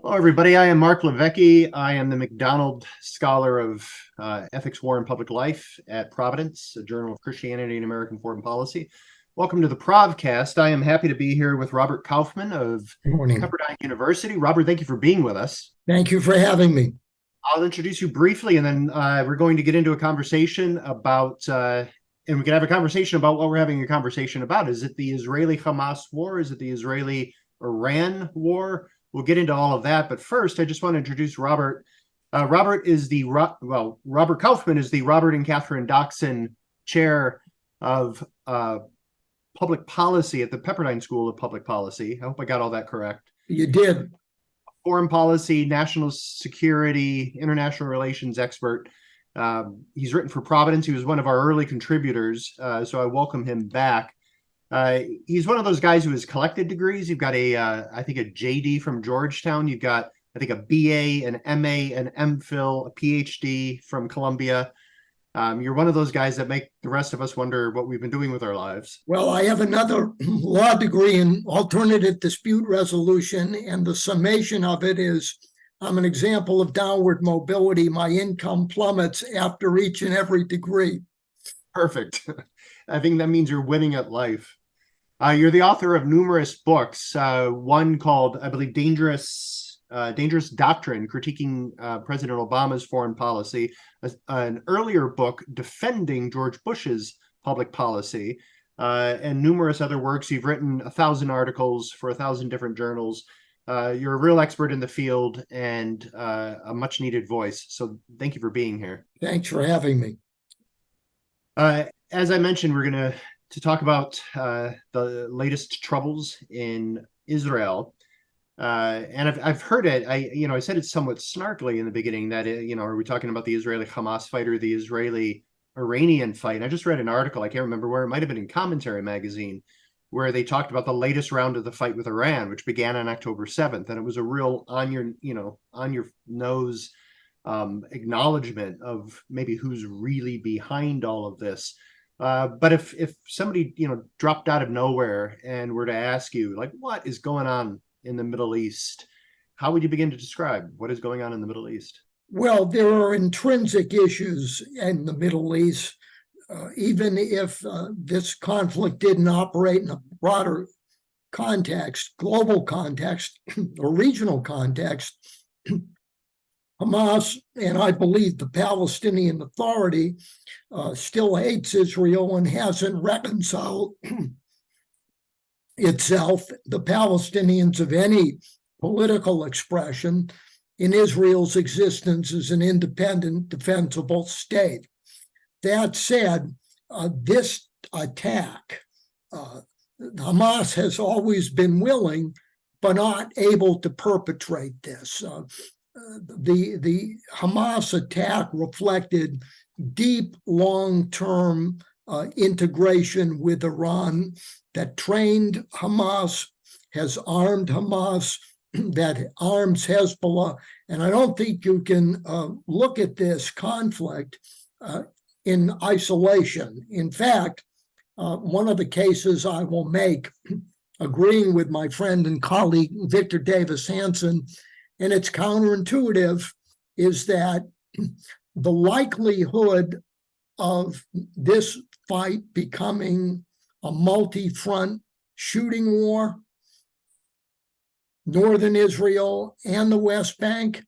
Hello, everybody. I am Marc LiVecche. I am the McDonald Scholar of Ethics, War, and Public Life at Providence, a journal of Christianity and American Foreign Policy. Welcome to the Provcast. I am happy to be here with Robert Kauffman of Good morning. Pepperdine University. Robert, thank you for being with us. Thank you for having me. I'll introduce you briefly, and then we're going to get into a conversation and we can have a conversation about what we're having a conversation about. Is it the Israeli-Hamas war? Is it the Israeli-Iran war? We'll get into all of that. But first, I just want to introduce Robert. Robert Kauffman is the Robert and Catherine Doxson Chair of Public Policy at the Pepperdine School of Public Policy. I hope I got all that correct. You did. Foreign policy, national security, international relations expert. He's written for Providence. He was one of our early contributors, so I welcome him back. He's one of those guys who has collected degrees. You've got I think a JD from Georgetown. You've got, I think, a BA, an MA, an MPhil, a PhD from Columbia. You're one of those guys that make the rest of us wonder what we've been doing with our lives. Well, I have another law degree in alternative dispute resolution, and the summation of it is I'm an example of downward mobility. My income plummets after each and every degree. Perfect. I think that means you're winning at life. You're the author of numerous books, one called, I believe, Dangerous Doctrine, critiquing President Obama's foreign policy, an earlier book defending George Bush's public policy, and numerous other works. You've written 1,000 articles for 1,000 different journals. You're a real expert in the field and a much needed voice. So thank you for being here. Thanks for having me. As I mentioned, we're going to talk about the latest troubles in Israel. And I've heard it. I said it somewhat snarkily in the beginning that, are we talking about the Israeli-Hamas fight or the Israeli-Iranian fight? And I just read an article, I can't remember where, it might have been in Commentary magazine, where they talked about the latest round of the fight with Iran, which began on October 7th. And it was a real on your nose acknowledgement of maybe who's really behind all of this. But if somebody, dropped out of nowhere and were to ask you, like, what is going on in the Middle East, how would you begin to describe what is going on in the Middle East? Well, there are intrinsic issues in the Middle East. Even if this conflict didn't operate in a broader context, global context, or regional context, Hamas, and I believe the Palestinian Authority, still hates Israel and hasn't reconciled itself, the Palestinians, of any political expression in Israel's existence as an independent, defensible state. That said, this attack, Hamas has always been willing but not able to perpetrate this. The Hamas attack reflected deep, long-term integration with Iran that trained Hamas, has armed Hamas, that arms Hezbollah. And I don't think you can look at this conflict in isolation. In fact, one of the cases I will make, agreeing with my friend and colleague Victor Davis Hanson, and it's counterintuitive, is that the likelihood of this fight becoming a multi-front shooting war, northern Israel and the West Bank,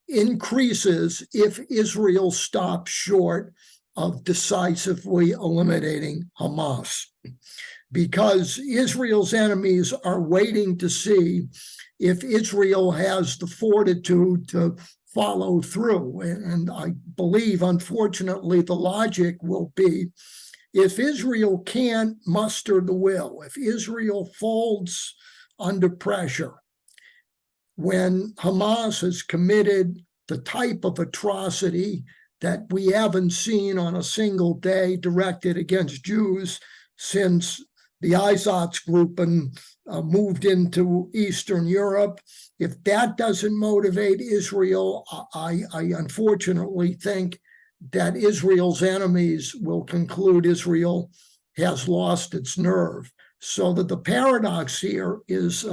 increases if Israel stops short of decisively eliminating Hamas. Because Israel's enemies are waiting to see if Israel has the fortitude to follow through. And I believe, unfortunately, the logic will be, if Israel can't muster the will, if Israel folds under pressure, when Hamas has committed the type of atrocity that we haven't seen on a single day directed against Jews since the Einsatzgruppen moved into Eastern Europe, if that doesn't motivate Israel, I unfortunately think that Israel's enemies will conclude Israel has lost its nerve. So that the paradox here is,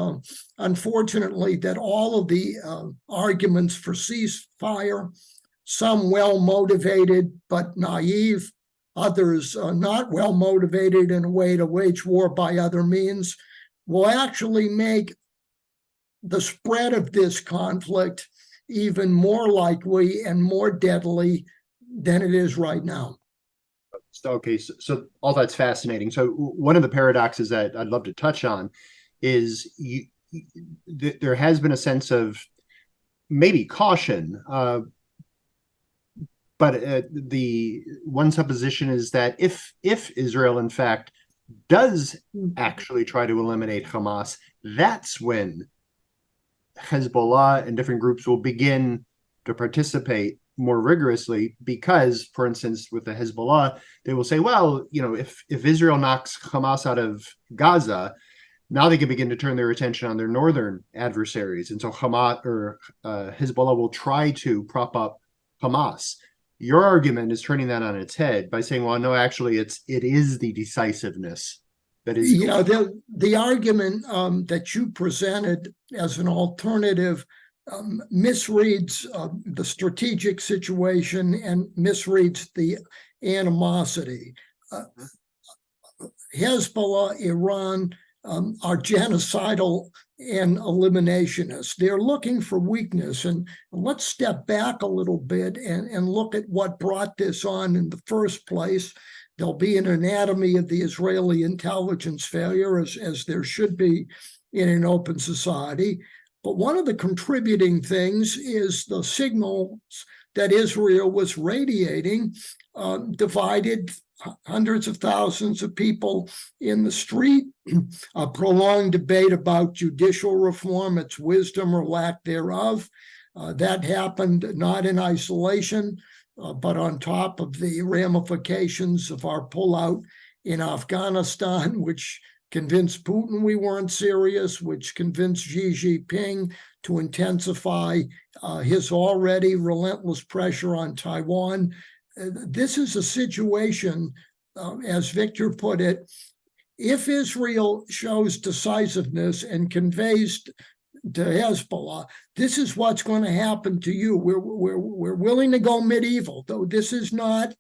unfortunately, that all of the arguments for ceasefire, some well-motivated but naive, others not well-motivated in a way to wage war by other means, will actually make the spread of this conflict even more likely and more deadly than it is right now. Okay, so all that's fascinating. So one of the paradoxes that I'd love to touch on is there has been a sense of maybe caution, but the one supposition is that if Israel in fact does actually try to eliminate Hamas, that's when Hezbollah and different groups will begin to participate more rigorously because, for instance, with the Hezbollah, they will say, well, if Israel knocks Hamas out of Gaza, now they can begin to turn their attention on their northern adversaries. And so Hamas or Hezbollah will try to prop up Hamas. Your argument is turning that on its head by saying, well, no, actually, it is the decisiveness that is. Yeah, the argument that you presented as an alternative misreads the strategic situation and misreads the animosity. Hezbollah, Iran are genocidal and eliminationists. They're looking for weakness. And let's step back a little bit and look at what brought this on in the first place. There'll be an anatomy of the Israeli intelligence failure, as there should be in an open society. But one of the contributing things is the signals that Israel was radiating divided hundreds of thousands of people in the street, a prolonged debate about judicial reform, its wisdom or lack thereof. That happened not in isolation, but on top of the ramifications of our pullout in Afghanistan, which convinced Putin we weren't serious, which convinced Xi Jinping to intensify his already relentless pressure on Taiwan. This is a situation, as Victor put it, if Israel shows decisiveness and conveys to Hezbollah, this is what's going to happen to you. We're willing to go medieval, though this is not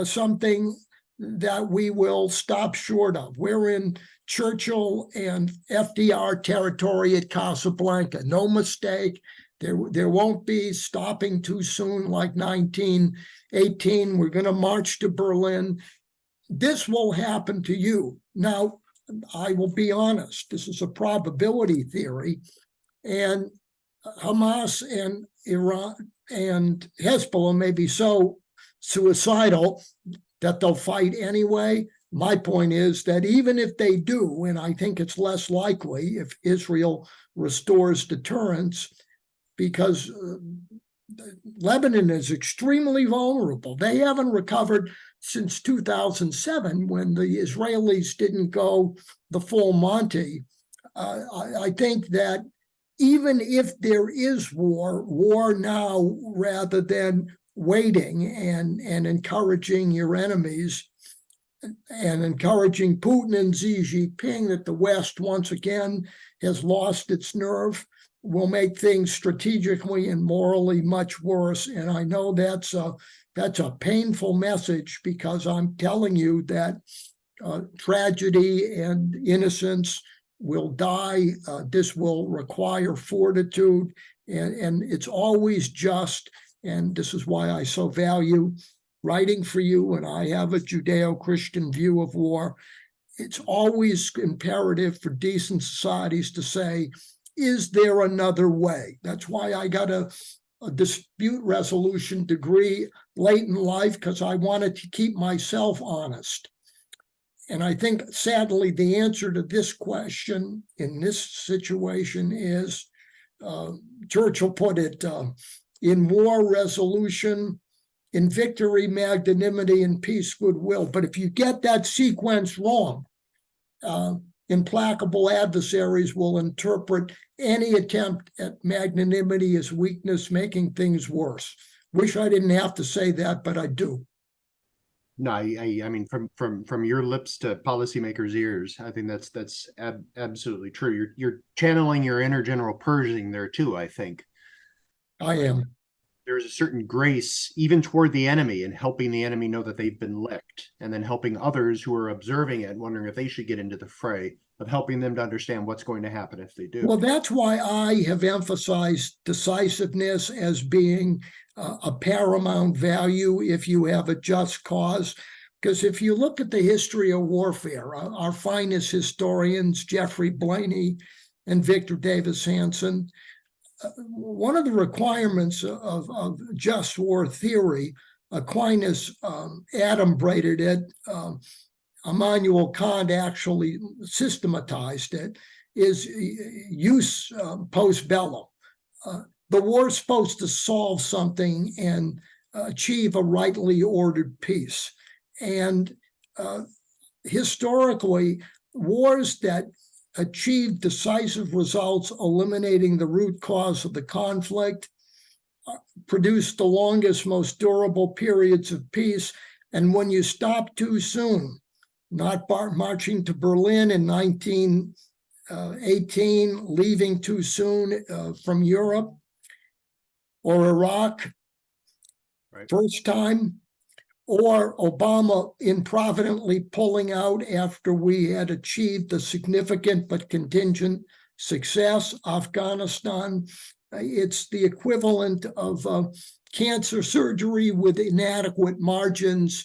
something that we will stop short of. We're in Churchill and FDR territory at Casablanca. No mistake. There won't be stopping too soon like 1918. We're going to march to Berlin. This will happen to you. Now, I will be honest. This is a probability theory. And Hamas and Iran and Hezbollah may be so suicidal that they'll fight anyway. My point is that even if they do, and I think it's less likely if Israel restores deterrence, because Lebanon is extremely vulnerable. They haven't recovered since 2007 when the Israelis didn't go the full Monty. I think that even if there is war now rather than waiting and encouraging your enemies and encouraging Putin and Xi Jinping that the West once again has lost its nerve, will make things strategically and morally much worse. And I know that's a painful message because I'm telling you that tragedy and innocence will die. This will require fortitude, and it's always just. And this is why I so value writing for you, and I have a Judeo-Christian view of war. It's always imperative for decent societies to say, is there another way? That's why I got a dispute resolution degree late in life, because I wanted to keep myself honest. And I think, sadly, the answer to this question in this situation is, Churchill put it, in war, resolution, in victory, magnanimity, in peace, goodwill. But if you get that sequence wrong, implacable adversaries will interpret any attempt at magnanimity as weakness, making things worse. Wish I didn't have to say that, but I do. No, I mean, from your lips to policymakers' ears, I think that's absolutely true. You're channeling your inner General Pershing there too, I think. I am. There's a certain grace even toward the enemy and helping the enemy know that they've been licked, and then helping others who are observing it, wondering if they should get into the fray, of helping them to understand what's going to happen if they do. Well, that's why I have emphasized decisiveness as being a paramount value if you have a just cause. Because if you look at the history of warfare, our finest historians, Jeffrey Blaney and Victor Davis Hanson, one of the requirements of just war theory, Aquinas adumbrated it, Immanuel Kant actually systematized it, is use post bellum. The war's supposed to solve something and achieve a rightly ordered peace. And historically, wars that achieved decisive results, eliminating the root cause of the conflict, produced the longest, most durable periods of peace. And when you stop too soon, not marching to Berlin in 1918, leaving too soon from Europe, or Iraq, Right. first time, or Obama improvidently pulling out after we had achieved a significant but contingent success, Afghanistan. It's the equivalent of cancer surgery with inadequate margins.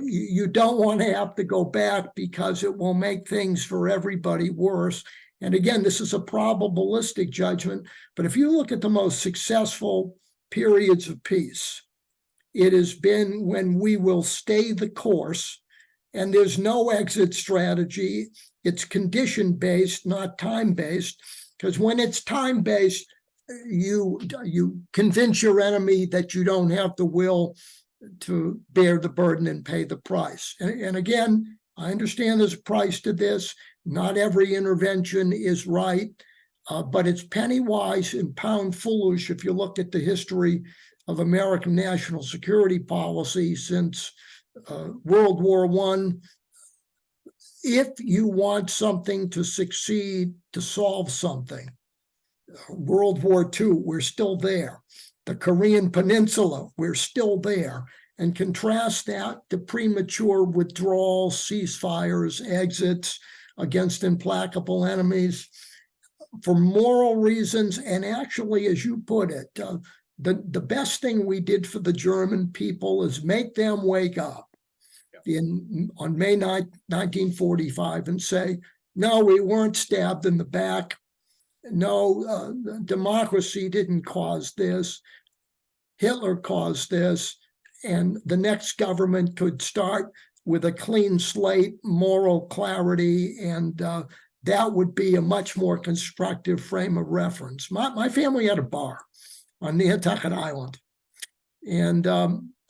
You don't want to have to go back because it will make things for everybody worse. And again, this is a probabilistic judgment, but if you look at the most successful periods of peace, it has been when we will stay the course and there's no exit strategy. It's condition-based, not time-based, because when it's time-based, you convince your enemy that you don't have the will to bear the burden and pay the price. And again, I understand there's a price to this. Not every intervention is right, but it's penny wise and pound foolish if you look at the history of American national security policy since World War I. If you want something to succeed, to solve something, World War II, we're still there. The Korean Peninsula, we're still there. And contrast that to premature withdrawals, ceasefires, exits against implacable enemies for moral reasons. And actually, as you put it, the best thing we did for the German people is make them wake up on May 9th, 1945 and say, no, we weren't stabbed in the back. No, democracy didn't cause this. Hitler caused this. And the next government could start with a clean slate, moral clarity, and that would be a much more constructive frame of reference. My family had a bar on Nantucket Island, and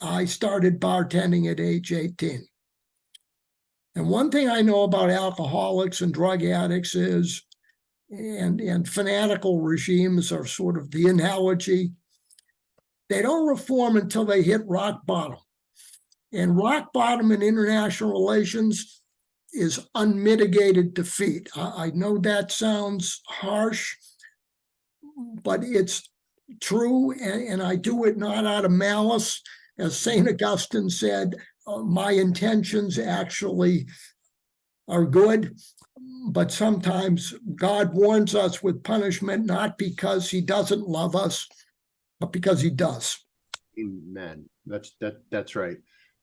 I started bartending at age 18. And one thing I know about alcoholics and drug addicts is, and fanatical regimes are sort of the analogy, they don't reform until they hit rock bottom. And rock bottom in international relations is unmitigated defeat. I know that sounds harsh, but it's true, and I do it not out of malice. As St. Augustine said, my intentions actually are good, but sometimes God warns us with punishment, not because he doesn't love us, but because he does. Amen. That's right.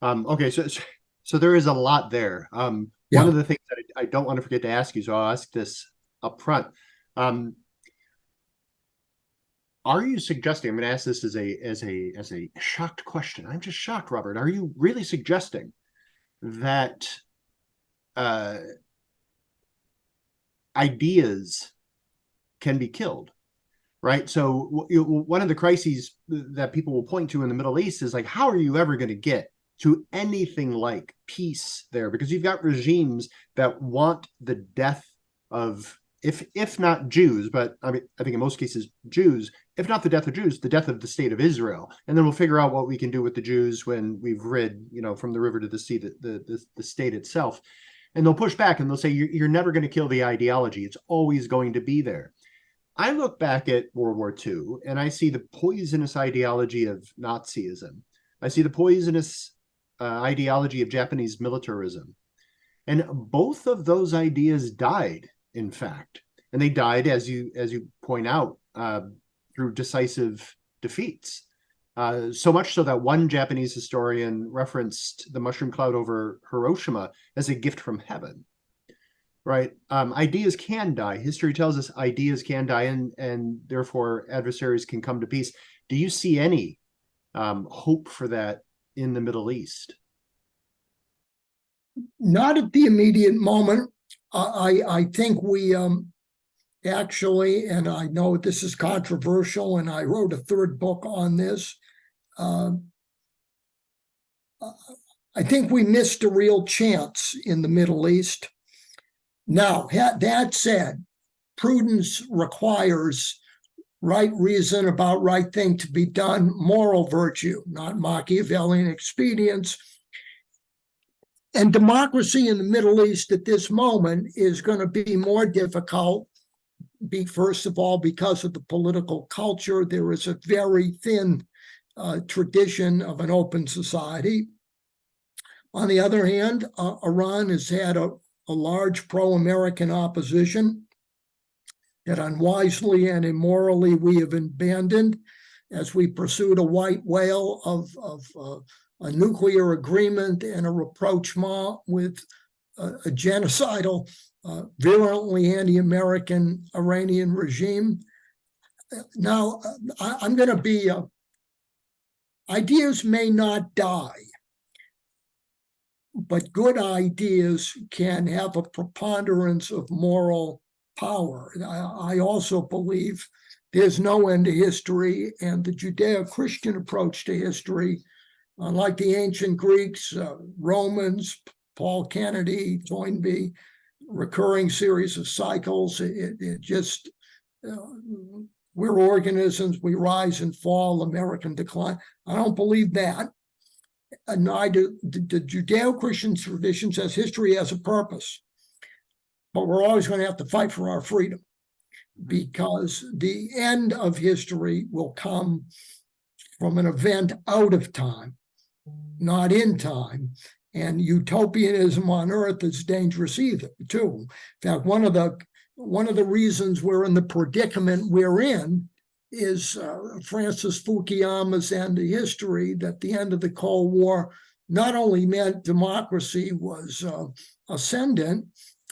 Okay, so there is a lot there. One of the things that I don't want to forget to ask you, so I'll ask this up front. Are you suggesting, I'm going to ask this as a shocked question. I'm just shocked, Robert. Are you really suggesting that ideas can be killed? Right. So one of the crises that people will point to in the Middle East is like, how are you ever going to get to anything like peace there? Because you've got regimes that want the death of if not Jews, but I mean, I think in most cases Jews, if not the death of Jews, the death of the state of Israel. And then we'll figure out what we can do with the Jews when we've rid, from the river to the sea, the state itself. And they'll push back and they'll say, you're never going to kill the ideology. It's always going to be there. I look back at World War II and I see the poisonous ideology of Nazism. I see the poisonous ideology of Japanese militarism. And both of those ideas died, in fact. And they died, as you point out, through decisive defeats. So much so that one Japanese historian referenced the mushroom cloud over Hiroshima as a gift from heaven. Right? Ideas can die. History tells us ideas can die, and therefore adversaries can come to peace. Do you see any hope for that in the Middle East? Not at the immediate moment. I think we actually, and I know this is controversial, and I wrote a third book on this. I think we missed a real chance in the Middle East. Now, that said, prudence requires right reason about right thing to be done, moral virtue, not Machiavellian expedience. And democracy in the Middle East at this moment is going to be more difficult, first of all, because of the political culture. There is a very thin tradition of an open society. On the other hand, Iran has had a large pro-American opposition that unwisely and immorally we have abandoned as we pursued a white whale of a nuclear agreement and a rapprochement with a genocidal, virulently anti-American Iranian regime. Now, I'm going to be, ideas may not die, but good ideas can have a preponderance of moral power. I also believe there's no end to history, and the Judeo-Christian approach to history, unlike the ancient Greeks, Romans, Paul Kennedy, Toynbee, recurring series of cycles, it just, we're organisms, we rise and fall, American decline. I don't believe that. And neither the Judeo-Christian tradition says history has a purpose, but we're always going to have to fight for our freedom, because the end of history will come from an event out of time, not in time. And utopianism on earth is dangerous either, too. In fact, one of the reasons we're in the predicament we're in is Francis Fukuyama's end of history, that the end of the Cold War not only meant democracy was ascendant,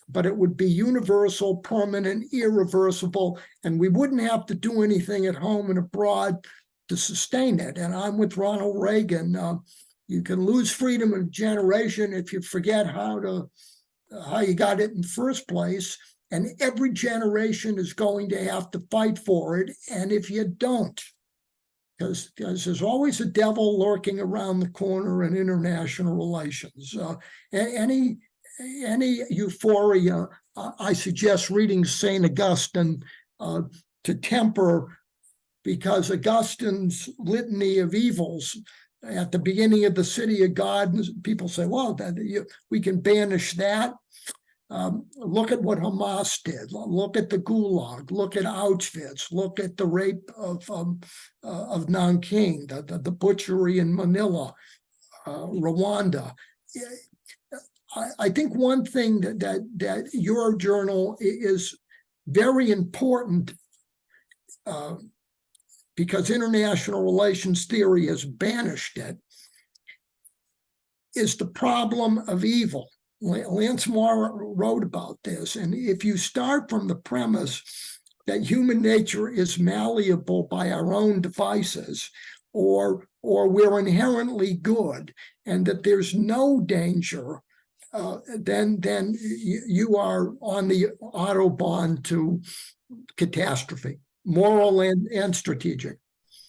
but it would be universal, permanent, irreversible, and we wouldn't have to do anything at home and abroad to sustain it. And I'm with Ronald Reagan. You can lose freedom in a generation if you forget how you got it in the first place. And every generation is going to have to fight for it. And if you don't, because there's always a devil lurking around the corner in international relations. Any euphoria, I suggest reading St. Augustine to temper, because Augustine's litany of evils at the beginning of the city of God, people say, well, we can banish that. Look at what Hamas did. Look at the Gulag. Look at Auschwitz. Look at the rape of Nanking, the butchery in Manila, Rwanda. I think one thing that your journal is very important, because international relations theory has banished it, is the problem of evil. Lance Moore wrote about this, and if you start from the premise that human nature is malleable by our own devices, or we're inherently good, and that there's no danger, then you are on the autobahn to catastrophe, moral and strategic.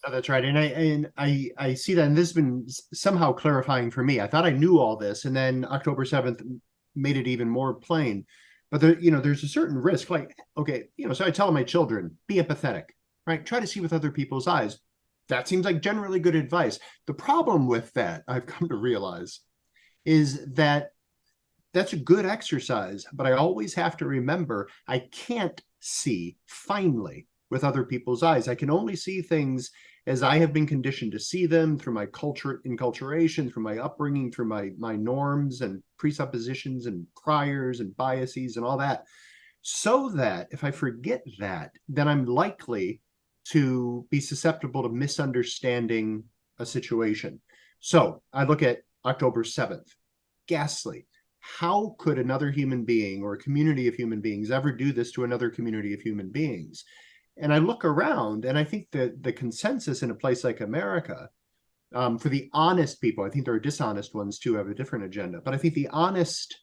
Oh, that's right. And I see that, and this has been somehow clarifying for me. I thought I knew all this, and then October 7th made it even more plain. But there, you know, there's a certain risk. Like, okay, you know, so I tell my children, be empathetic, right? Try to see with other people's eyes. That seems like generally good advice. The problem with that, I've come to realize, is that that's a good exercise, but I always have to remember I can't see finely with other people's eyes. I can only see things as I have been conditioned to see them through my culture, enculturation, through my upbringing, through my norms and presuppositions and priors and biases and all that. So that if I forget that, then I'm likely to be susceptible to misunderstanding a situation. So I look at October 7th, ghastly. How could another human being or a community of human beings ever do this to another community of human beings? And I look around and I think that the consensus in a place like America, for the honest people, I think there are dishonest ones too, have a different agenda, but I think the honest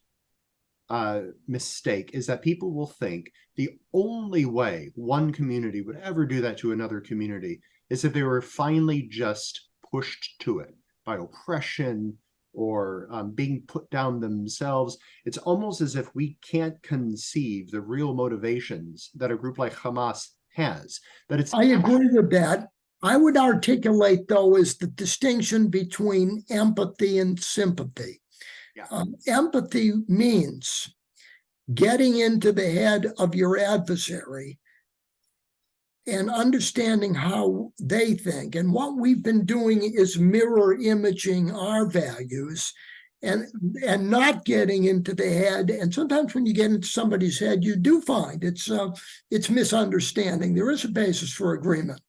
mistake is that people will think the only way one community would ever do that to another community is if they were finally just pushed to it by oppression or being put down themselves. It's almost as if we can't conceive the real motivations that a group like Hamas has. That it's I agree with that. I would articulate, though, is the distinction between empathy and sympathy. yeah, Empathy means getting into the head of your adversary and understanding how they think. And what we've been doing is mirror imaging our values and not getting into the head. And sometimes when you get into somebody's head, you do find it's misunderstanding. There is a basis for agreement.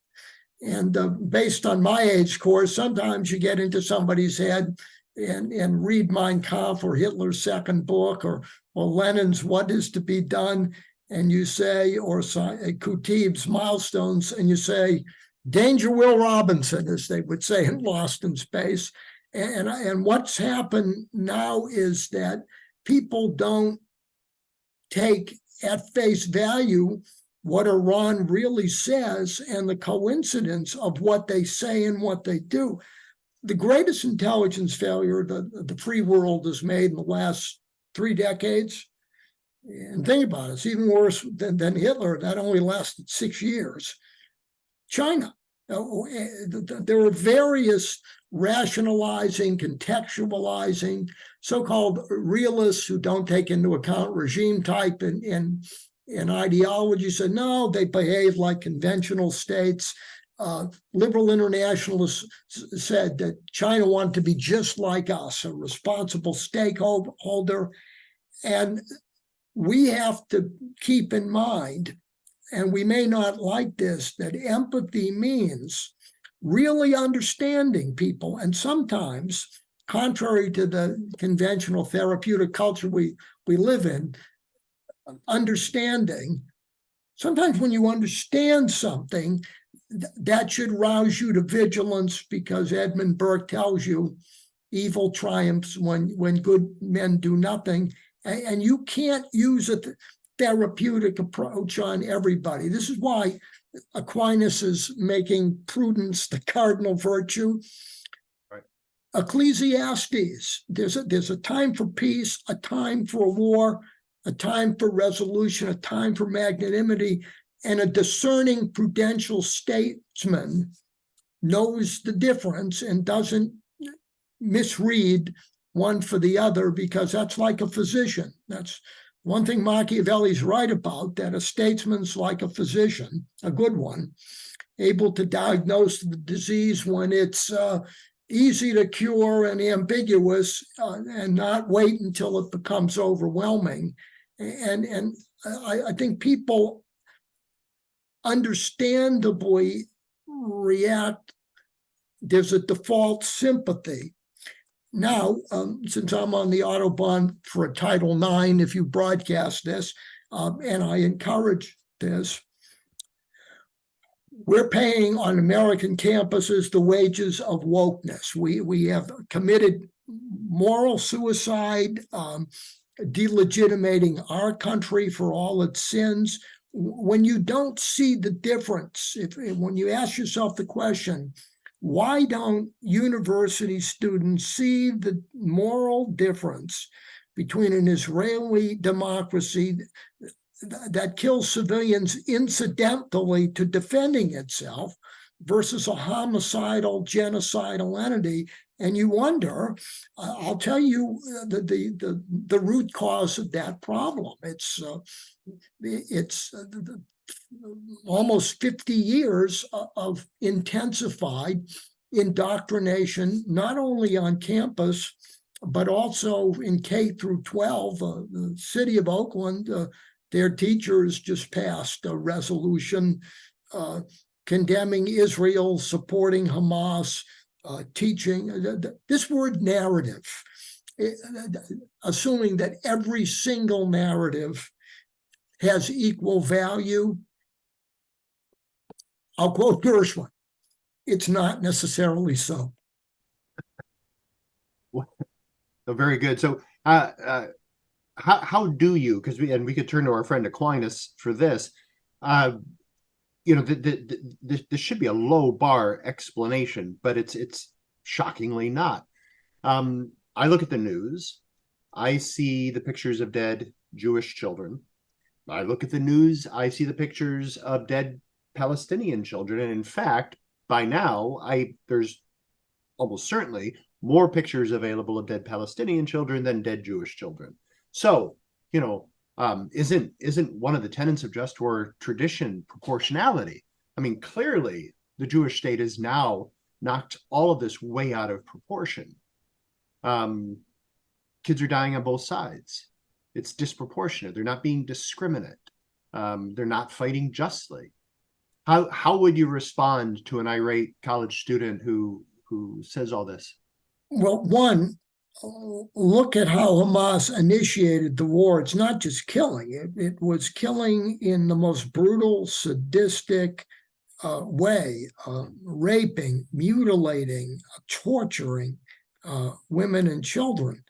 And based on my age course, sometimes you get into somebody's head and read Mein Kampf or Hitler's second book or Lenin's What Is to Be Done, and you say, or Kutib's Milestones, and you say, Danger Will Robinson, as they would say in Lost in Space. And what's happened now is that people don't take at face value what Iran really says and the coincidence of what they say and what they do. The greatest intelligence failure the free world has made in the last 3 decades, and think about it, it's even worse than Hitler. That only lasted 6 years. China. There are various rationalizing, contextualizing, so-called realists who don't take into account regime type and ideology said, no, they behave like conventional states. Liberal internationalists said that China wanted to be just like us, a responsible stakeholder. And we have to keep in mind, and we may not like this, that empathy means really understanding people. And sometimes, contrary to the conventional therapeutic culture we live in, understanding, sometimes when you understand something, that should rouse you to vigilance, because Edmund Burke tells you evil triumphs when good men do nothing. And you can't use a therapeutic approach on everybody. This is why Aquinas is making prudence the cardinal virtue. right. Ecclesiastes, there's a time for peace, a time for war, a time for resolution, a time for magnanimity, and a discerning prudential statesman knows the difference and doesn't misread one for the other, because that's like a physician. That's one thing Machiavelli's right about, that a statesman's like a physician, a good one, able to diagnose the disease when it's easy to cure and ambiguous, and not wait until it becomes overwhelming. And I think people understandably react. There's a default sympathy. Now, since I'm on the Autobahn for a Title IX, if you broadcast this, and I encourage this, we're paying on American campuses the wages of wokeness. We have committed moral suicide, delegitimating our country for all its sins. When you don't see the difference, when you ask yourself the question, why don't university students see the moral difference between an Israeli democracy that kills civilians incidentally to defending itself versus a homicidal, genocidal entity. And you wonder, I'll tell you the root cause of that problem. It's almost 50 years of intensified indoctrination, not only on campus, but also in K through 12. The city of Oakland, their teachers just passed a resolution condemning Israel, supporting Hamas, teaching this word narrative, assuming that every single narrative has equal value. I'll quote Gershwin, it's not necessarily so. Well, very good. So how do you, because we could turn to our friend Aquinas for this, this should be a low bar explanation, but it's shockingly not. I look at the news, I see the pictures of dead Jewish children. I look at the news, I see the pictures of dead Palestinian children. And in fact, by now, there's almost certainly more pictures available of dead Palestinian children than dead Jewish children. So, isn't one of the tenets of just war tradition proportionality? I mean, clearly the Jewish state has now knocked all of this way out of proportion. Kids are dying on both sides. It's disproportionate. They're not being discriminate. They're not fighting justly. How would you respond to an irate college student who says all this? Well, one, look at how Hamas initiated the war. It's not just killing. It was killing in the most brutal, sadistic way, raping, mutilating, torturing women and children.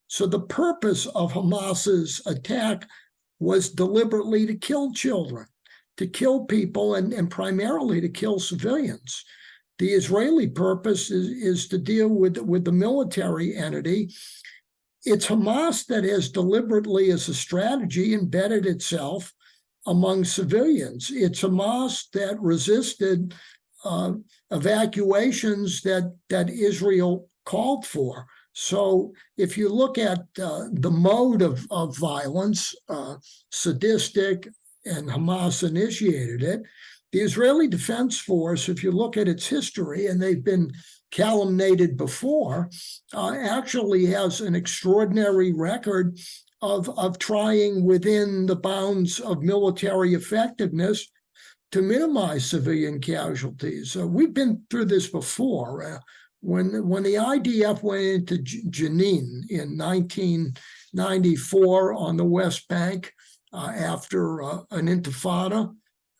So the purpose of Hamas's attack was deliberately to kill children, to kill people, and primarily to kill civilians. The Israeli purpose is to deal with the military entity. It's Hamas that has deliberately, as a strategy, embedded itself among civilians. It's Hamas that resisted evacuations that Israel called for. So if you look at the mode of violence, sadistic, and Hamas initiated it, the Israeli Defense Force, if you look at its history, and they've been calumniated before, actually has an extraordinary record of trying within the bounds of military effectiveness to minimize civilian casualties. We've been through this before. When the IDF went into Jenin in 1994 on the West Bank after an intifada,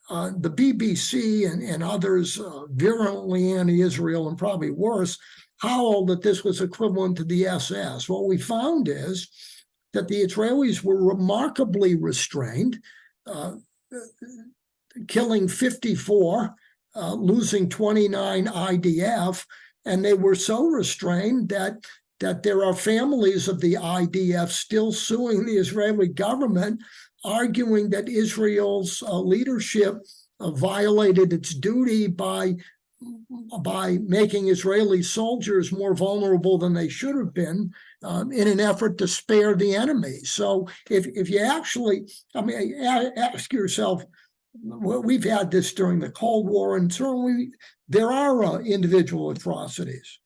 the BBC and others virulently anti-Israel and probably worse howled that this was equivalent to the SS. What we found is that the Israelis were remarkably restrained, killing 54, losing 29 IDF, and they were so restrained that there are families of the IDF still suing the Israeli government, arguing that Israel's leadership violated its duty by making Israeli soldiers more vulnerable than they should have been in an effort to spare the enemy. So if you actually, ask yourself, well, we've had this during the Cold War, and certainly there are individual atrocities.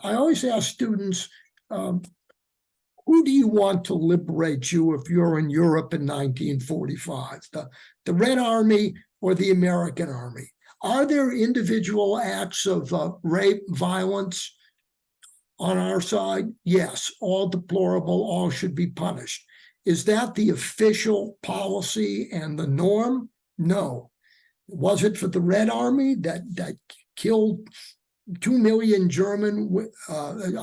I always ask students, who do you want to liberate you if you're in Europe in 1945? The Red Army or the American Army? Are there individual acts of rape, violence on our side? Yes, all deplorable, all should be punished. Is that the official policy and the norm? No. Was it for the Red Army that killed 2 million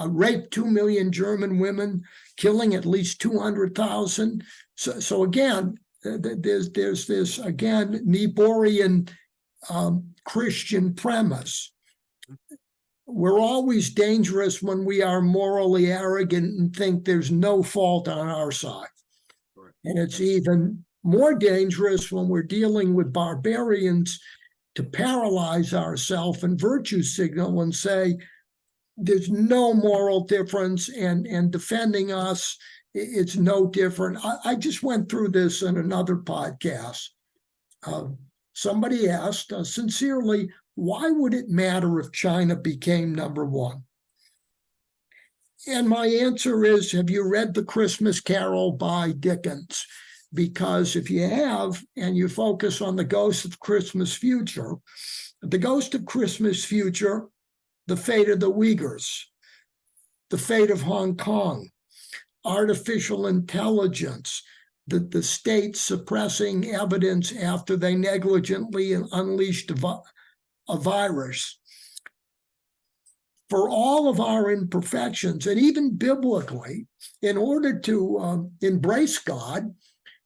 raped 2 million German women, killing at least 200,000? So again, there's this, again, Niebuhrian Christian premise. we're always dangerous when we are morally arrogant and think there's no fault on our side. Right. And it's even more dangerous when we're dealing with barbarians to paralyze ourselves and virtue signal and say, there's no moral difference, and defending us, it's no different. I just went through this in another podcast. Somebody asked sincerely, why would it matter if China became number one? And my answer is, have you read The Christmas Carol by Dickens? Because if you have, and you focus on the ghost of Christmas future, the ghost of Christmas future, the fate of the Uyghurs, the fate of Hong Kong, artificial intelligence, the state suppressing evidence after they negligently unleashed a virus. For all of our imperfections, and even biblically, in order to embrace God,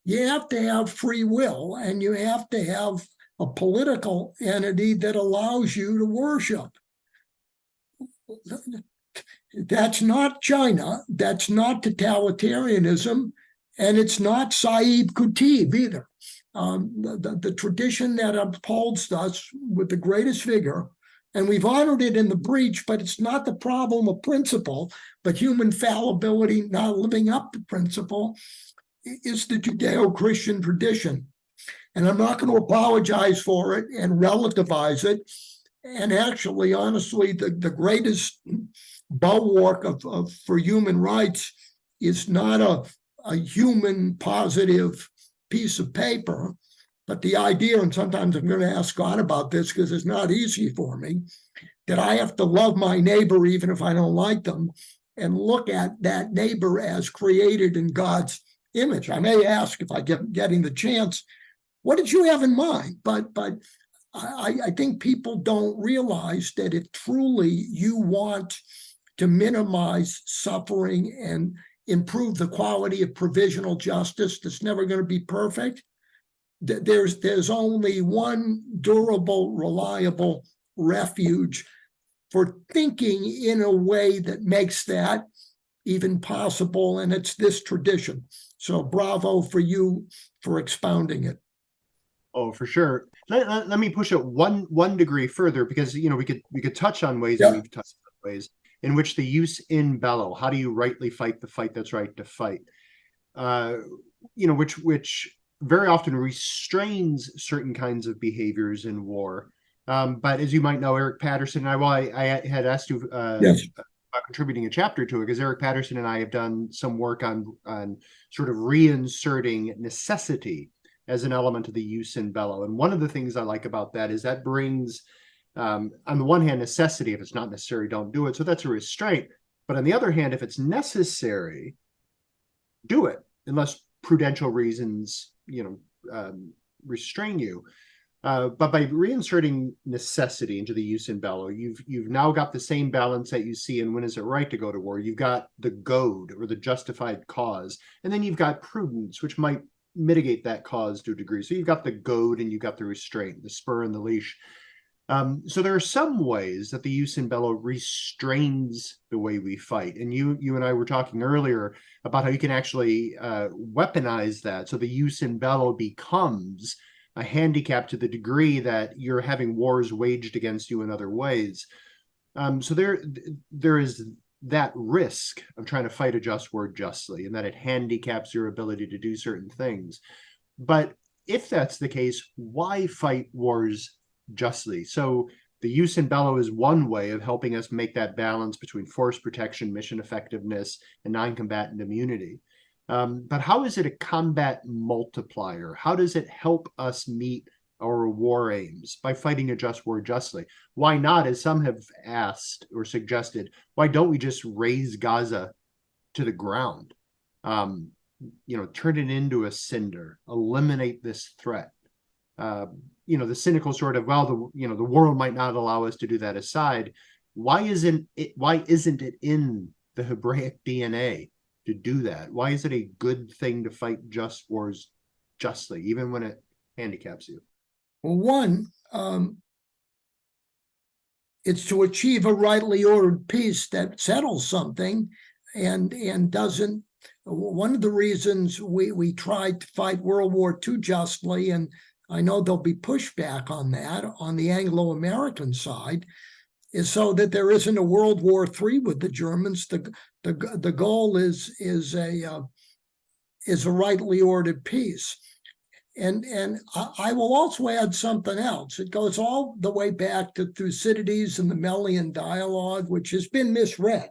you have to have free will, and you have to have a political entity that allows you to worship. That's not China. That's not totalitarianism. And it's not Saeed Qutb either. The tradition that upholds us with the greatest vigor, and we've honored it in the breach, but it's not the problem of principle, but human fallibility not living up to principle, is the Judeo-Christian tradition. And I'm not going to apologize for it and relativize it. And actually, honestly, the greatest bulwark for human rights is not a human positive piece of paper, but the idea, and sometimes I'm going to ask God about this because it's not easy for me, that I have to love my neighbor even if I don't like them, and look at that neighbor as created in God's image. I may ask, if I get getting the chance, what did you have in mind? But I think people don't realize that if truly you want to minimize suffering and improve the quality of provisional justice that's never going to be perfect, there's only one durable, reliable refuge for thinking in a way that makes that even possible, and it's this tradition. So bravo for you for expounding it. Oh, for sure. Let me push it one degree further, because we could touch on ways, and Yep. we've touched on ways in which the jus in bello, how do you rightly fight the fight that's right to fight, which very often restrains certain kinds of behaviors in war. But as you might know, Eric Patterson and I had asked you Yes. about contributing a chapter to it, because Eric Patterson and I have done some work on sort of reinserting necessity as an element of the jus in bello. And one of the things I like about that is that brings, on the one hand, necessity. If it's not necessary, don't do it. So that's a restraint. But on the other hand, if it's necessary, do it, unless prudential reasons, restrain you. But by reinserting necessity into the jus in bello, you've now got the same balance that you see in When Is It Right to Go to War. You've got the goad, or the justified cause, and then you've got prudence, which might mitigate that cause to a degree. So you've got the goad and you've got the restraint, the spur and the leash. So there are some ways that the jus in bello restrains the way we fight. And you and I were talking earlier about how you can actually weaponize that. So the jus in bello becomes a handicap to the degree that you're having wars waged against you in other ways. So there is that risk of trying to fight a just war justly, and that it handicaps your ability to do certain things. But if that's the case, why fight wars justly? So the jus in bello is one way of helping us make that balance between force protection, mission effectiveness, and non-combatant immunity. But how is it a combat multiplier? How does it help us meet our war aims by fighting a just war justly? Why not, as some have asked or suggested, why don't we just raze Gaza to the ground? Turn it into a cinder, eliminate this threat. The cynical sort of, well, the world might not allow us to do that aside. Why isn't it in the Hebraic DNA to do that? Why is it a good thing to fight just wars justly, even when it handicaps you? Well, one, It's to achieve a rightly ordered peace that settles something and doesn't. One of the reasons we tried to fight World War II justly, and I know there'll be pushback on that on the Anglo-American side, is so that there isn't a World War III with the Germans. The goal is a rightly ordered peace. And I will also add something else. It goes all the way back to Thucydides and the Melian dialogue, which has been misread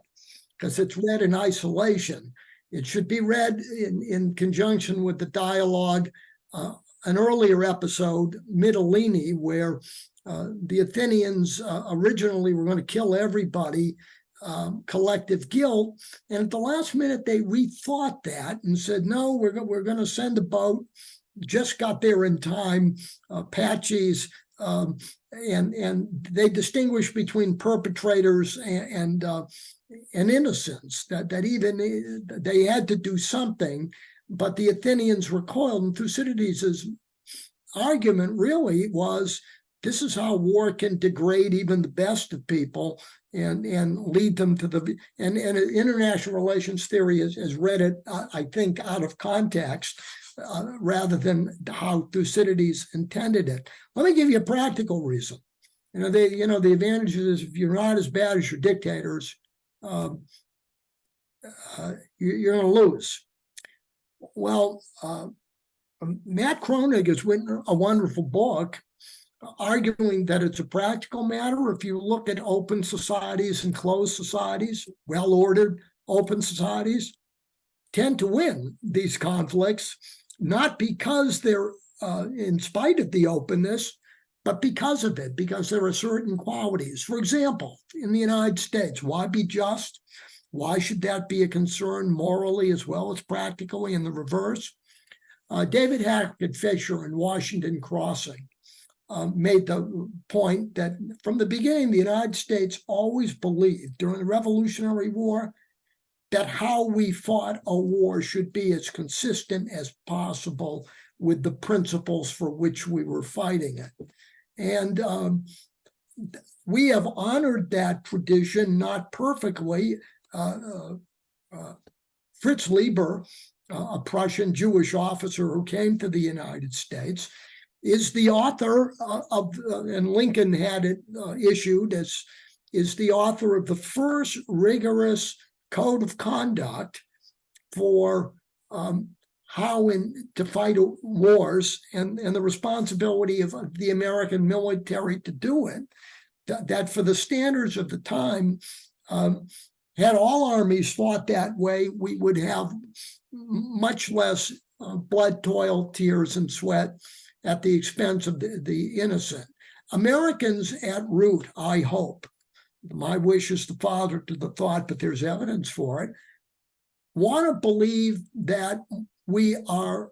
because it's read in isolation. It should be read in conjunction with the dialogue, an earlier episode, Mytilene, where the Athenians originally were going to kill everybody, collective guilt. And at the last minute, they rethought that and said, no, we're going to send a boat. Just got there in time, Apaches, and they distinguish between perpetrators and innocents. That even they had to do something, but the Athenians recoiled. And Thucydides' argument really was, this is how war can degrade even the best of people and lead them to the and international relations theory has read it, I think, out of context. Rather than how Thucydides intended it. Let me give you a practical reason. The advantage is if you're not as bad as your dictators, you're going to lose. Well, Matt Kroenig has written a wonderful book arguing that it's a practical matter. If you look at open societies and closed societies, well-ordered open societies tend to win these conflicts, not because they're in spite of the openness, but because of it, because there are certain qualities. For example, in the United States, why be just? Why should that be a concern morally as well as practically in the reverse? David Hackett Fisher in Washington Crossing made the point that from the beginning, the United States always believed during the Revolutionary War that how we fought a war should be as consistent as possible with the principles for which we were fighting it. And we have honored that tradition, not perfectly. Fritz Lieber, a Prussian Jewish officer who came to the United States, is the author of, and Lincoln had it issued as, is the author of the first rigorous code of conduct for how to fight wars and the responsibility of the American military to do it, that for the standards of the time, had all armies fought that way, we would have much less blood, toil, tears, and sweat at the expense of the innocent. Americans at root, I hope, my wish is the father to the thought, but there's evidence for it, want to believe that we are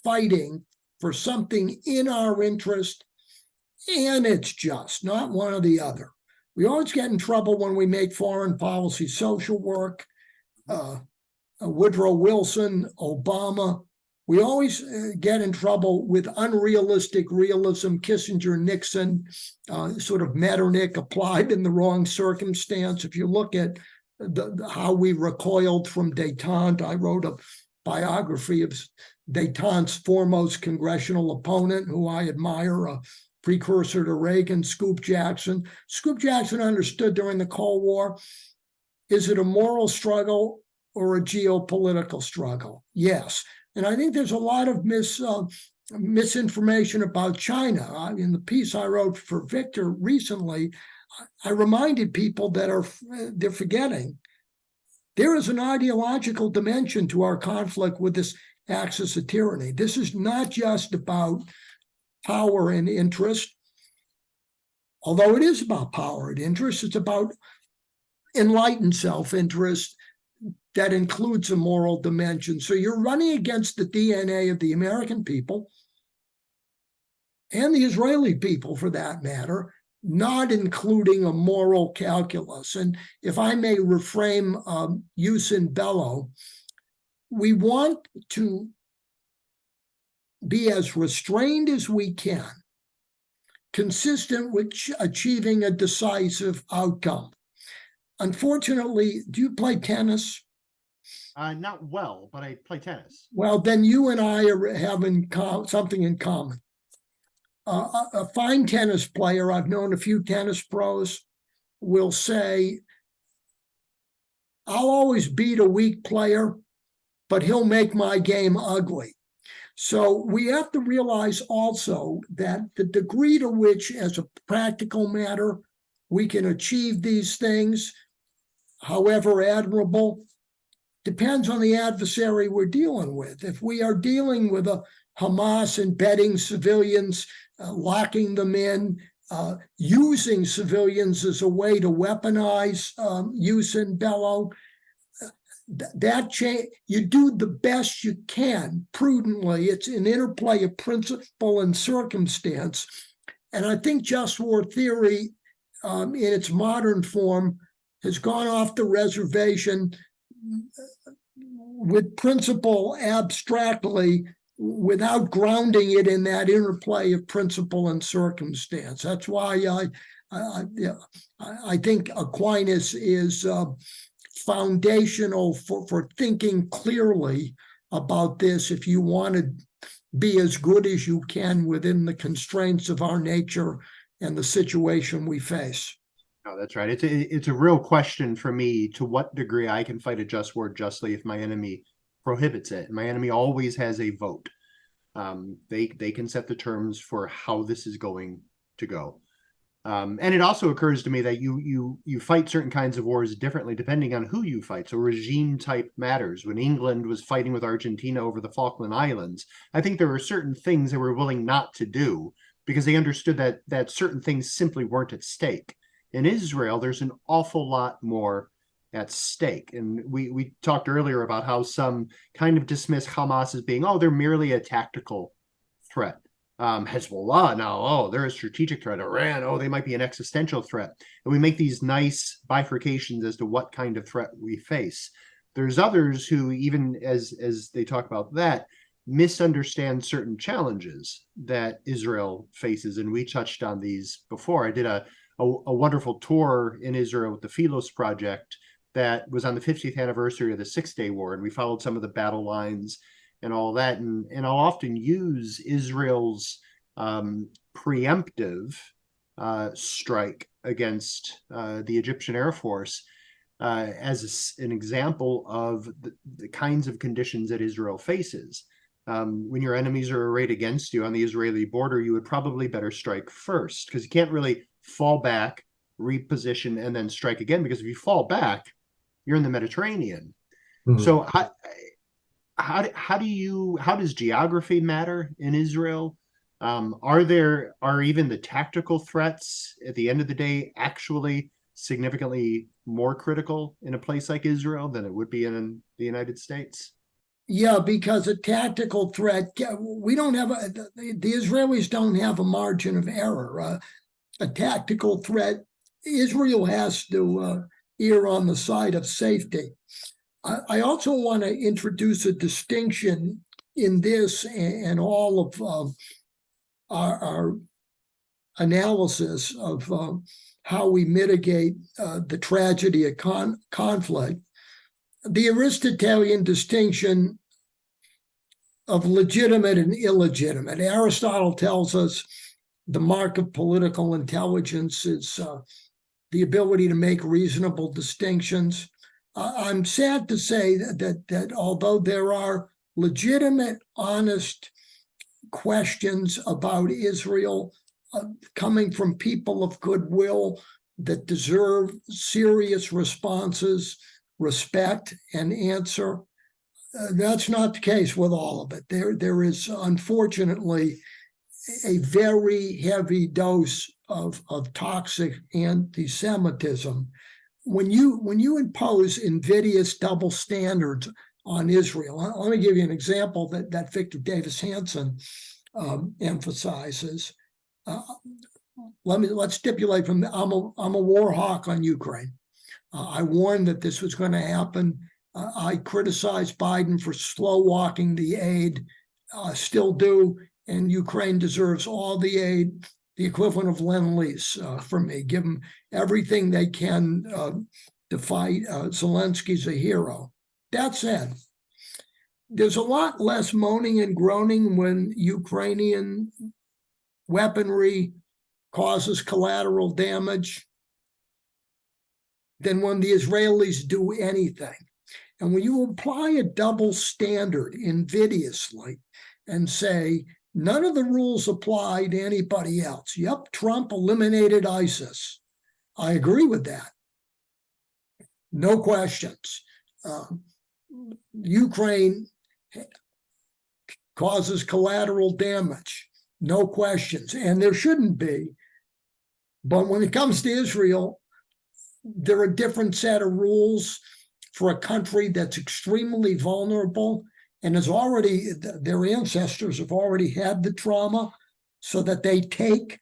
fighting for something in our interest and it's just, not one or the other. We always get in trouble when we make foreign policy social work. Woodrow Wilson, Obama, we always get in trouble with unrealistic realism. Kissinger, Nixon, sort of Metternich applied in the wrong circumstance. If you look at how we recoiled from détente, I wrote a biography of détente's foremost congressional opponent, who I admire, a precursor to Reagan, Scoop Jackson. Scoop Jackson understood during the Cold War, is it a moral struggle or a geopolitical struggle? Yes. And I think there's a lot of misinformation about China. In the piece I wrote for Victor recently, I reminded people that they're forgetting there is an ideological dimension to our conflict with this axis of tyranny. This is not just about power and interest, although it is about power and interest. It's about enlightened self-interest that includes a moral dimension. So you're running against the DNA of the American people and the Israeli people, for that matter, not including a moral calculus. And if I may reframe use in bello, we want to be as restrained as we can consistent with achieving a decisive outcome. Unfortunately, do you play tennis? Not well, but I play tennis. Well, then you and I are having something in common. A fine tennis player, I've known a few tennis pros, will say, I'll always beat a weak player, but he'll make my game ugly. So we have to realize also that the degree to which, as a practical matter, we can achieve these things, however admirable, depends on the adversary we're dealing with. If we are dealing with a Hamas embedding civilians, locking them in, using civilians as a way to weaponize use and bellow, you do the best you can prudently. It's an interplay of principle and circumstance. And I think just war theory in its modern form has gone off the reservation with principle abstractly without grounding it in that interplay of principle and circumstance. That's why I think Aquinas is foundational for thinking clearly about this if you want to be as good as you can within the constraints of our nature and the situation we face. No, that's right. It's a real question for me to what degree I can fight a just war justly if my enemy prohibits it. My enemy always has a vote. They can set the terms for how this is going to go. And it also occurs to me that you fight certain kinds of wars differently depending on who you fight. So regime type matters. When England was fighting with Argentina over the Falkland Islands, I think there were certain things they were willing not to do because they understood that certain things simply weren't at stake. In Israel, there's an awful lot more at stake. And we talked earlier about how some kind of dismiss Hamas as being, they're merely a tactical threat. Hezbollah now, they're a strategic threat. Iran, they might be an existential threat. And we make these nice bifurcations as to what kind of threat we face. There's others who, even as they talk about that, misunderstand certain challenges that Israel faces. And we touched on these before. I did a wonderful tour in Israel with the Philos Project that was on the 50th anniversary of the Six-Day War. And we followed some of the battle lines and all that. And I'll often use Israel's preemptive strike against the Egyptian Air Force as an example of the kinds of conditions that Israel faces. When your enemies are arrayed against you on the Israeli border, you would probably better strike first because you can't really fall back, reposition, and then strike again, because if you fall back, you're in the Mediterranean. Mm-hmm. So how does geography matter in Israel? Are even the tactical threats at the end of the day actually significantly more critical in a place like Israel than it would be in the United States? Yeah, because a tactical threat, we don't have the Israelis don't have a margin of error. A tactical threat, Israel has to err on the side of safety. I also want to introduce a distinction in this and all of our analysis of how we mitigate the tragedy of conflict. The Aristotelian distinction of legitimate and illegitimate. Aristotle tells us the mark of political intelligence is the ability to make reasonable distinctions. I'm sad to say that although there are legitimate, honest questions about Israel coming from people of goodwill that deserve serious responses, respect, and answer, that's not the case with all of it. There is unfortunately a very heavy dose of toxic anti-Semitism. When you impose invidious double standards on Israel, let me give you an example that Victor Davis Hanson emphasizes. Let's stipulate I'm a war hawk on Ukraine. I warned that this was going to happen. I criticized Biden for slow walking the aid, still do, and Ukraine deserves all the aid the equivalent of Lend-Lease for me. Give them everything they can to fight. Zelensky's a hero. That said, there's a lot less moaning and groaning when Ukrainian weaponry causes collateral damage than when the Israelis do anything. And when you apply a double standard invidiously and say, none of the rules apply to anybody else. Yep, Trump eliminated ISIS. I agree with that. No questions. Ukraine causes collateral damage. No questions. And there shouldn't be. But when it comes to Israel, there are a different set of rules for a country that's extremely vulnerable and has already, their ancestors have already had the trauma, so that they take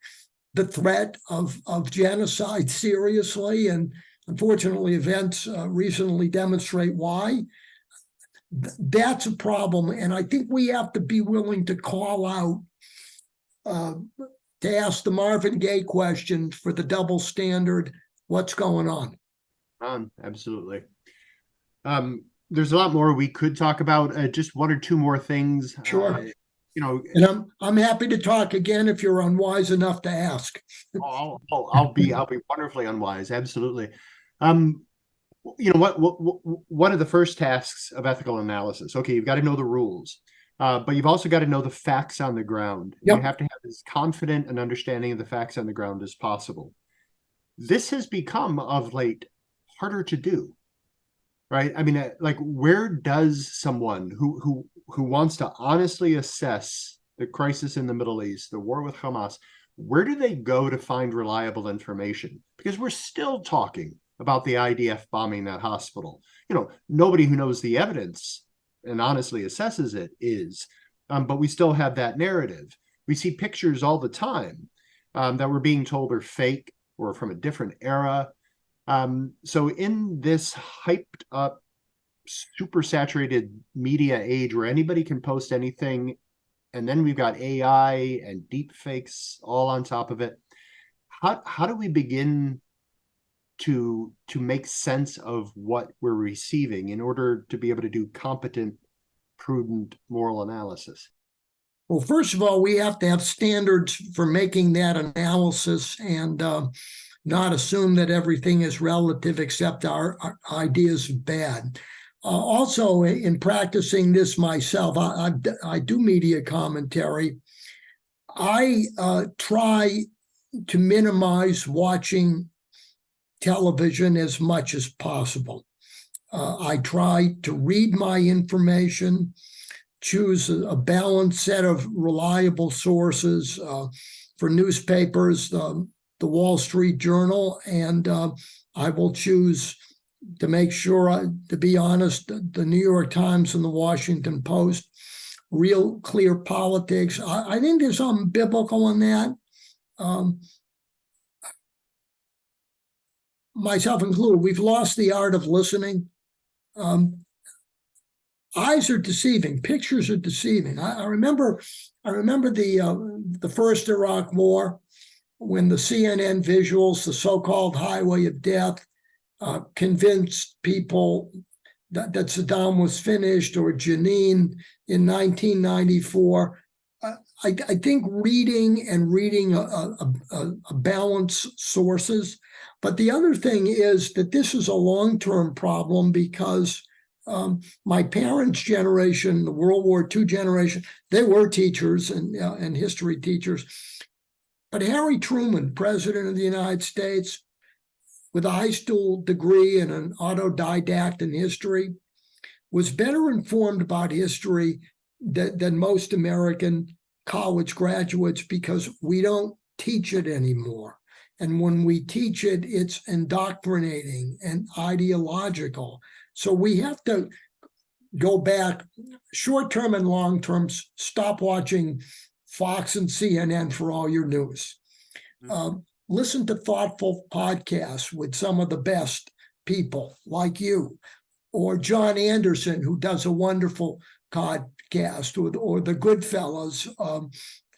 the threat of genocide seriously. And unfortunately, events recently demonstrate why. That's a problem. And I think we have to be willing to call out, to ask the Marvin Gaye question for the double standard, what's going on? Absolutely. There's a lot more we could talk about. Just one or two more things. Sure. And I'm happy to talk again if you're unwise enough to ask. I'll be wonderfully unwise. Absolutely. What one of the first tasks of ethical analysis. Okay, you've got to know the rules, but you've also got to know the facts on the ground. Yep. You have to have as confident an understanding of the facts on the ground as possible. This has become of late harder to do, right? I mean, like, where does someone who wants to honestly assess the crisis in the Middle East, the war with Hamas, where do they go to find reliable information? Because we're still talking about the IDF bombing that hospital. Nobody who knows the evidence and honestly assesses it is, but we still have that narrative. We see pictures all the time that we're being told are fake or from a different era. So in this hyped up, super saturated media age where anybody can post anything, and then we've got AI and deep fakes all on top of it, how do we begin to make sense of what we're receiving in order to be able to do competent, prudent moral analysis? Well, first of all, we have to have standards for making that analysis and not assume that everything is relative except our ideas are bad. Also, in practicing this myself, I do media commentary. I try to minimize watching television as much as possible. I try to read my information, choose a balanced set of reliable sources for newspapers, the Wall Street Journal, and I will choose to make sure, to be honest, the New York Times and the Washington Post, real clear politics. I think there's something biblical in that. Myself included, we've lost the art of listening. Eyes are deceiving. Pictures are deceiving. I remember the first Iraq War, when the CNN visuals, the so-called Highway of Death, convinced people that Saddam was finished, or Jenin in 1994. I think reading a balanced sources. But the other thing is that this is a long-term problem, because my parents' generation, the World War II generation, they were teachers and history teachers. But Harry Truman, President of the United States, with a high school degree and an autodidact in history, was better informed about history than most American college graduates, because we don't teach it anymore. And when we teach it, it's indoctrinating and ideological. So we have to go back, short-term and long-term. Stop watching Fox and CNN for all your news. Listen to thoughtful podcasts with some of the best people like you, or John Anderson, who does a wonderful podcast, or the Goodfellas,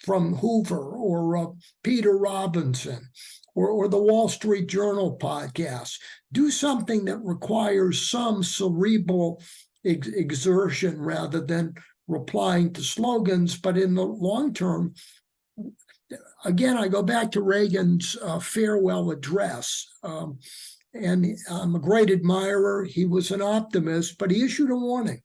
from Hoover or Peter Robinson or the Wall Street Journal podcast. Do something that requires some cerebral exertion rather than replying to slogans. But in the long term, again, I go back to Reagan's farewell address. And I'm a great admirer. He was an optimist, but he issued a warning.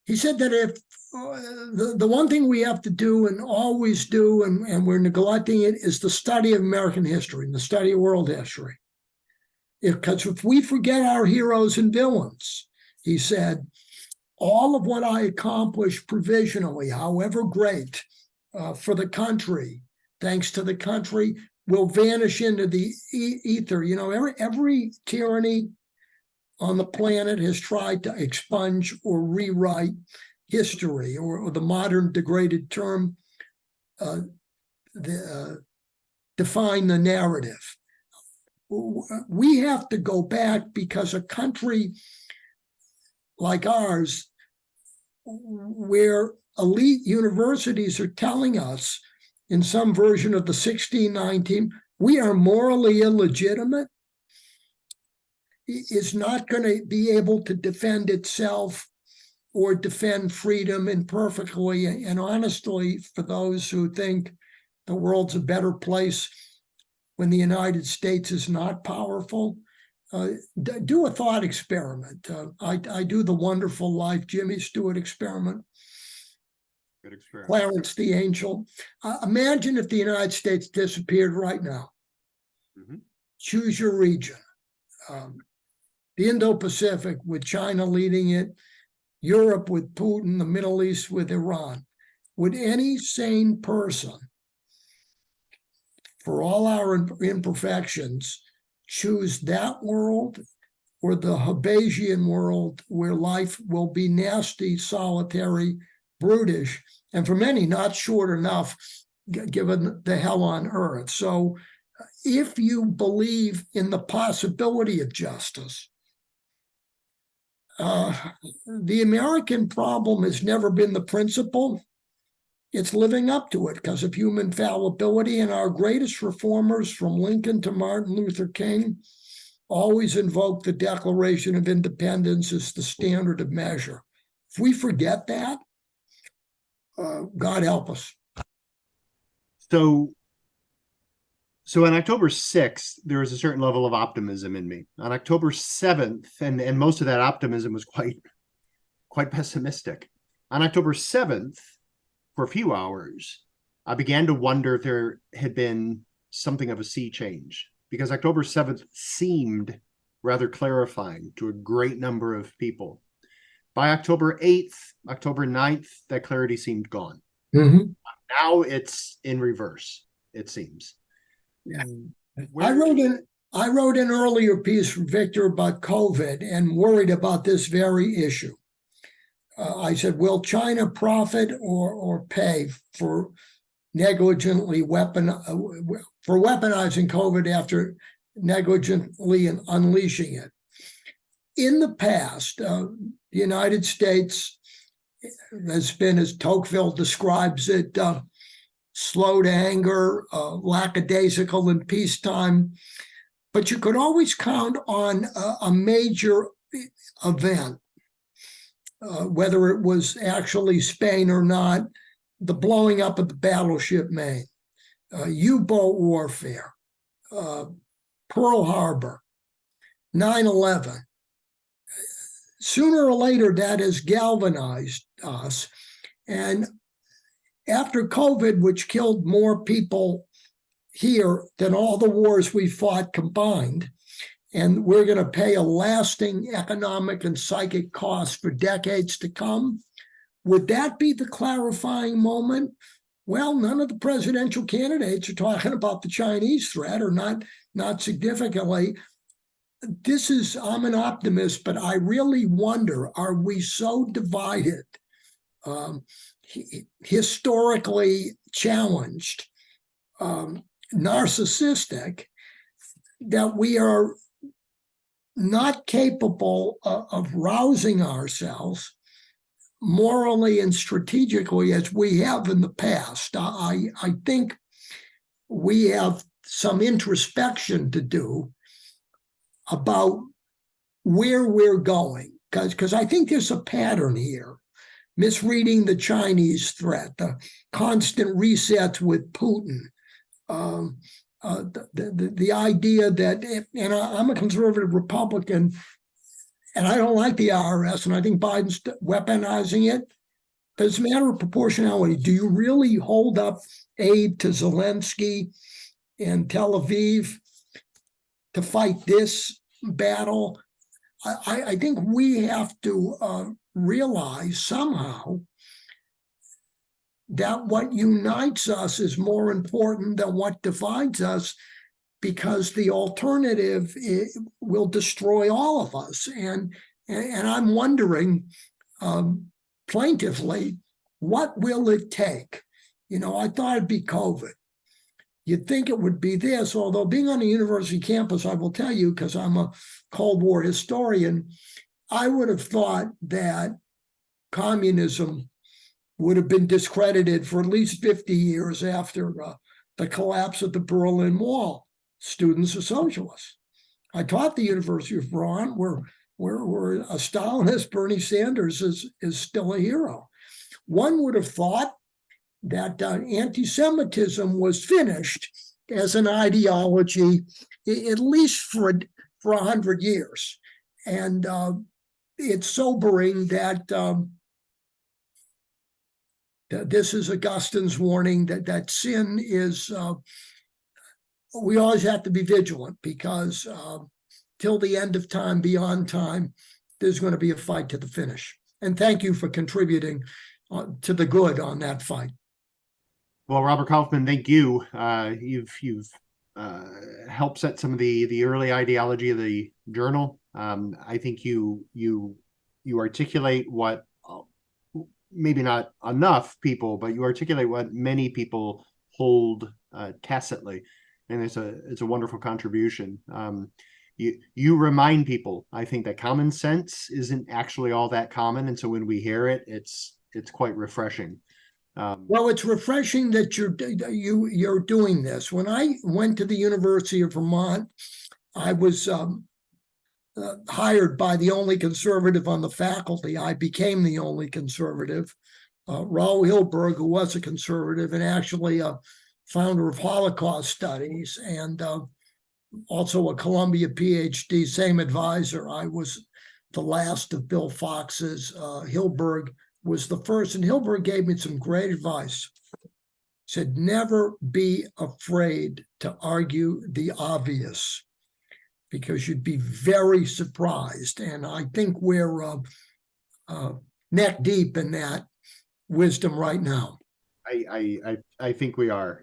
He said that if the one thing we have to do and always do, and we're neglecting it, is the study of American history and the study of world history. Because if we forget our heroes and villains, he said, all of what I accomplished provisionally, however great, for the country, thanks to the country, will vanish into the ether. You know, every tyranny on the planet has tried to expunge or rewrite history, or the modern degraded term, define the narrative. We have to go back because a country like ours, where elite universities are telling us in some version of the 1619, we are morally illegitimate, is not going to be able to defend itself or defend freedom imperfectly and honestly. For those who think the world's a better place when the United States is not powerful, do a thought experiment. I do the Wonderful Life Jimmy Stewart experiment. Good experiment. Clarence the Angel. Imagine if the United States disappeared right now. Mm-hmm. Choose your region. The Indo-Pacific with China leading it, Europe with Putin, the Middle East with Iran. Would any sane person, for all our imperfections, choose that world or the Hobbesian world where life will be nasty, solitary, brutish, and for many not short enough given the hell on earth? So if you believe in the possibility of justice, the American problem has never been the principle. It's living up to it because of human fallibility. And our greatest reformers, from Lincoln to Martin Luther King, always invoke the Declaration of Independence as the standard of measure. If we forget that, God help us. So on October 6th, there was a certain level of optimism in me. On October 7th, and most of that optimism was quite pessimistic. On October 7th, for a few hours, I began to wonder if there had been something of a sea change, because October 7th seemed rather clarifying to a great number of people. By October 8th, October 9th, that clarity seemed gone. Mm-hmm. Now it's in reverse, it seems. Yeah. I wrote an earlier piece for Victor about COVID and worried about this very issue. I said, will China profit or pay for negligently weaponizing COVID after negligently unleashing it? In the past, the United States has been, as Tocqueville describes it, slow to anger, lackadaisical in peacetime, but you could always count on a major event, whether it was actually Spain or not, the blowing up of the battleship Maine, U-boat warfare, Pearl Harbor, 9/11. Sooner or later, that has galvanized us. And after COVID, which killed more people here than all the wars we fought combined, and we're going to pay a lasting economic and psychic cost for decades to come, would that be the clarifying moment? Well, none of the presidential candidates are talking about the Chinese threat, or not significantly. I'm an optimist, but I really wonder, are we so divided, historically challenged, narcissistic, that we are not capable of rousing ourselves, morally and strategically as we have in the past. I think we have some introspection to do about where we're going, because I think there's a pattern here. Misreading the Chinese threat, the constant resets with Putin, the idea that, and I'm a conservative Republican, and I don't like the IRS, and I think Biden's weaponizing it. But it's a matter of proportionality. Do you really hold up aid to Zelensky in Tel Aviv to fight this battle? I think we have to realize somehow that what unites us is more important than what divides us, because the alternative will destroy all of us. And I'm wondering, plaintively, what will it take? I thought it'd be COVID. You'd think it would be this, although being on a university campus, I will tell you, because I'm a Cold War historian, I would have thought that communism would have been discredited for at least 50 years after the collapse of the Berlin Wall. Students are socialists. I taught the University of Vermont, where a Stalinist Bernie Sanders is still a hero. One would have thought that anti-Semitism was finished as an ideology, at least for 100 years. And it's sobering that this is Augustine's warning that sin is, we always have to be vigilant, because till the end of time, beyond time, there's going to be a fight to the finish. And thank you for contributing to the good on that fight. Well, Robert Kauffman, thank you. You've helped set some of the early ideology of the journal. I think you articulate what maybe not enough people, but you articulate what many people hold tacitly, and it's a wonderful contribution. You remind people, I think, that common sense isn't actually all that common, and so when we hear it, it's quite refreshing. Well, it's refreshing that you're doing this. When I went to the University of Vermont, I was hired by the only conservative on the faculty. I became the only conservative. Raoul Hilberg, who was a conservative and actually a founder of Holocaust studies, and also a Columbia PhD, same advisor. I was the last of Bill Fox's. Hilberg was the first, and Hilberg gave me some great advice. Said, never be afraid to argue the obvious, because you'd be very surprised. And I think we're neck deep in that wisdom right now. I think we are.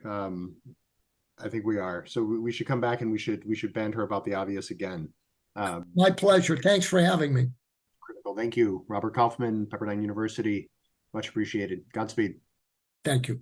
I think we are. So we should come back and we should banter about the obvious again. My pleasure. Thanks for having me. Critical. Thank you, Robert Kauffman, Pepperdine University. Much appreciated. Godspeed. Thank you.